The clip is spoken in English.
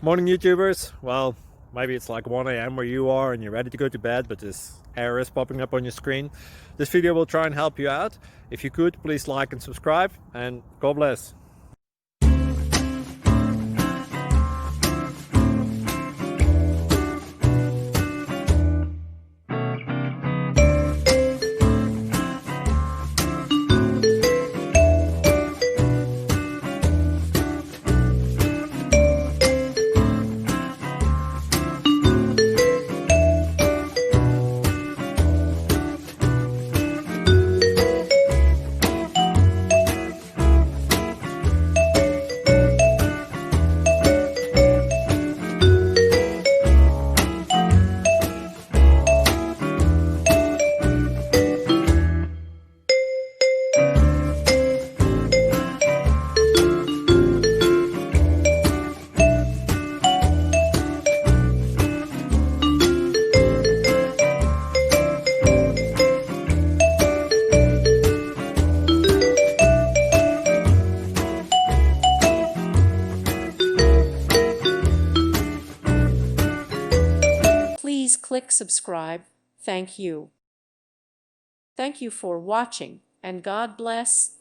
Morning YouTubers. Well, maybe it's like 1 a.m. where you are and you're ready to go to bed, but this error is popping up on your screen. This video will try and help you out. If you could, please like and subscribe, and God bless. Please click subscribe. Thank you. Thank you for watching, and God bless.